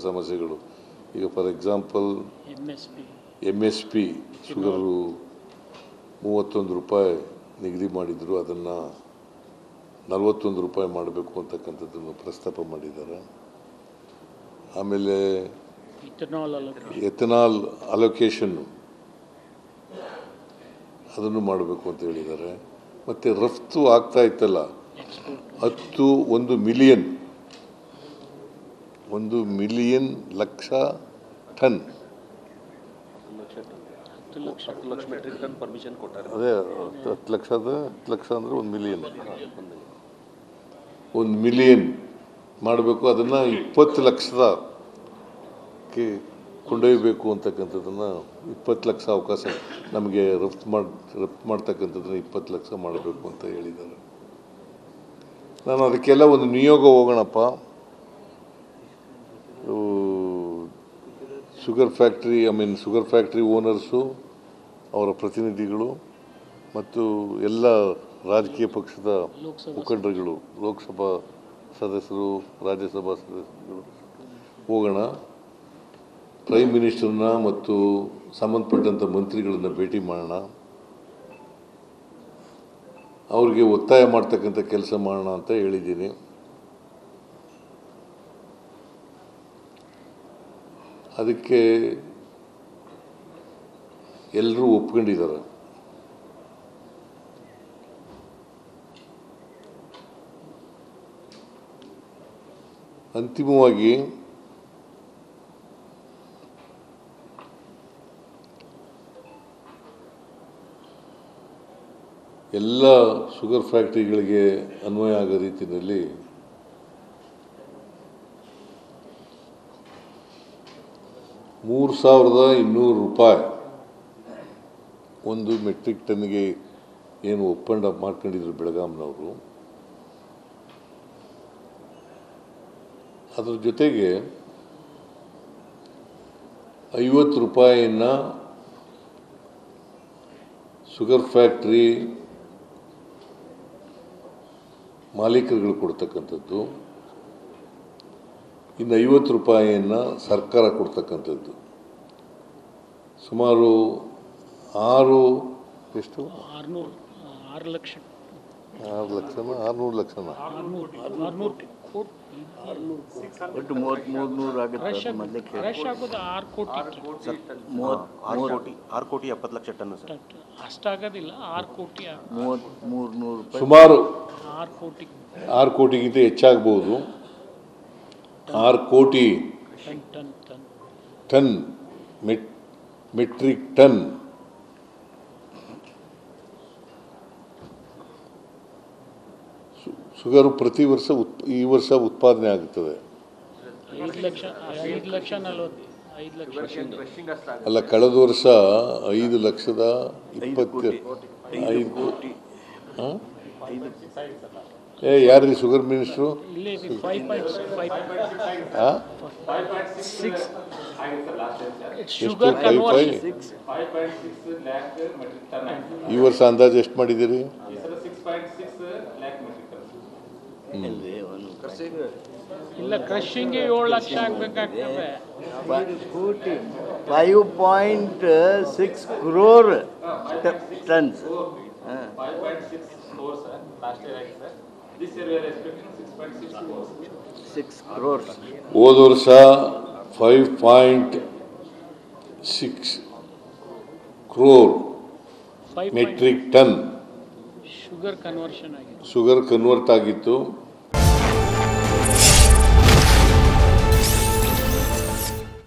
ಸಮಸ್ಯೆಗಳು. ಈಗ for example MSP sugar 31 ರೂಪಾಯಿ ನಿಗದಿ ಮಾಡಿದ್ರು, ಅದನ್ನು 41 ರೂಪಾಯಿ ಮಾಡಬೇಕು ಅಂತಕ್ಕಂಥದ್ದನ್ನು ಪ್ರಸ್ತಾಪ ಮಾಡಿದ್ದಾರೆ. ಆಮೇಲೆ ಎಥನಾಲ್ ಅಲೋಕೇಶನ್ನು ಅದನ್ನು ಮಾಡಬೇಕು ಅಂತ ಹೇಳಿದ್ದಾರೆ. ಮತ್ತು ರಫ್ತು ಆಗ್ತಾ ಇತ್ತಲ್ಲ 1 ಮಿಲಿಯನ್ ಲಕ್ಷ ಟನ್, ಅದೇ 10 ಲಕ್ಷ ಅಂದರೆ 1 ಮಿಲಿಯನ್ ಮಾಡಬೇಕು. ಅದನ್ನು 20 ಲಕ್ಷಕ್ಕೆ ಕೊಂಡೊಯ್ಯಬೇಕು ಅಂತಕ್ಕಂಥದ್ದನ್ನು 20 ಲಕ್ಷ ಅವಕಾಶ ನಮಗೆ ರಫ್ತು ಮಾಡ್ತಕ್ಕಂಥದ್ದನ್ನು 20 ಲಕ್ಷ ಮಾಡಬೇಕು ಅಂತ ಹೇಳಿದ್ದಾರೆ. ನಾನು ಅದಕ್ಕೆಲ್ಲ ಒಂದು ನಿಯೋಗ ಹೋಗೋಣಪ್ಪ, ಶುಗರ್ ಫ್ಯಾಕ್ಟ್ರಿ ಓನರ್ಸು, ಅವರ ಪ್ರತಿನಿಧಿಗಳು ಮತ್ತು ಎಲ್ಲ ರಾಜಕೀಯ ಪಕ್ಷದ ಮುಖಂಡರುಗಳು, ಲೋಕಸಭಾ ಸದಸ್ಯರು, ರಾಜ್ಯಸಭಾ ಸದಸ್ಯರುಗಳು ಹೋಗೋಣ. ಪ್ರೈಮ್ ಮಿನಿಸ್ಟರ್ನ ಮತ್ತು ಸಂಬಂಧಪಟ್ಟಂಥ ಮಂತ್ರಿಗಳನ್ನು ಭೇಟಿ ಮಾಡೋಣ, ಅವ್ರಿಗೆ ಒತ್ತಾಯ ಮಾಡ್ತಕ್ಕಂಥ ಕೆಲಸ ಮಾಡೋಣ ಅಂತ ಹೇಳಿದ್ದೀನಿ. ಅದಕ್ಕೆ ಎಲ್ಲರೂ ಒಪ್ಕೊಂಡಿದ್ದಾರೆ. ಅಂತಿಮವಾಗಿ ಎಲ್ಲ ಶುಗರ್ ಫ್ಯಾಕ್ಟ್ರಿಗಳಿಗೆ ಅನ್ವಯ ಆಗೋ ರೀತಿಯಲ್ಲಿ ₹3,200 1 ಮೆಟ್ರಿಕ್ ಟನ್ಗೆ ಏನು ಒಪ್ಪಂದ ಮಾಡ್ಕೊಂಡಿದ್ರು ಬೆಳಗಾಂನವರು, ಅದರ ಜೊತೆಗೆ ₹50 ಶುಗರ್ ಫ್ಯಾಕ್ಟ್ರಿ ಮಾಲೀಕರುಗಳು ಕೊಡ್ತಕ್ಕಂಥದ್ದು, ಇನ್ನು ₹50 ಸರ್ಕಾರ ಕೊಡ್ತಕ್ಕಂಥದ್ದು. ಸುಮಾರು 6 ಲಕ್ಷನ 600 ಲಕ್ಷನ 6 ಕೋಟಿ 70 ಲಕ್ಷ ಟನ್ ಅಷ್ಟಾಗೋದಿಲ್ಲ. 6 ಕೋಟಿ ಸುಮಾರು 6 ಕೋಟಿಗಿಂತ ಹೆಚ್ಚಾಗಬಹುದು. 6 ಕೋಟಿ ಟನ್ ಮೆಟ್ರಿಕ್ ಟನ್ ಶುಗರು ಪ್ರತಿ ವರ್ಷ ಈ ವರ್ಷ ಉತ್ಪಾದನೆ ಆಗುತ್ತದೆ. 5 ಲಕ್ಷ ಅಲ್ಲ, ಕಳೆದ ವರ್ಷ 5,25,000 ಯಾರು ಶುಗರ್ ಮಿನಿಸ್ಟ್ರು? ಈ ವರ್ಷ ಅಂದಾಜು ಎಷ್ಟು ಮಾಡಿದ್ದೀರಿ? ಇಲ್ಲ, ಕ್ರಷಿಂಗ್ಗೆ 7 ಲಕ್ಷ ಆಗಬೇಕಾಗ್ತದೆ. 5.6 crore tons. 6 crores. ಹೋದ ವರ್ಷ 5.6 crore metric ton sugar convert ಆಗಿತ್ತು.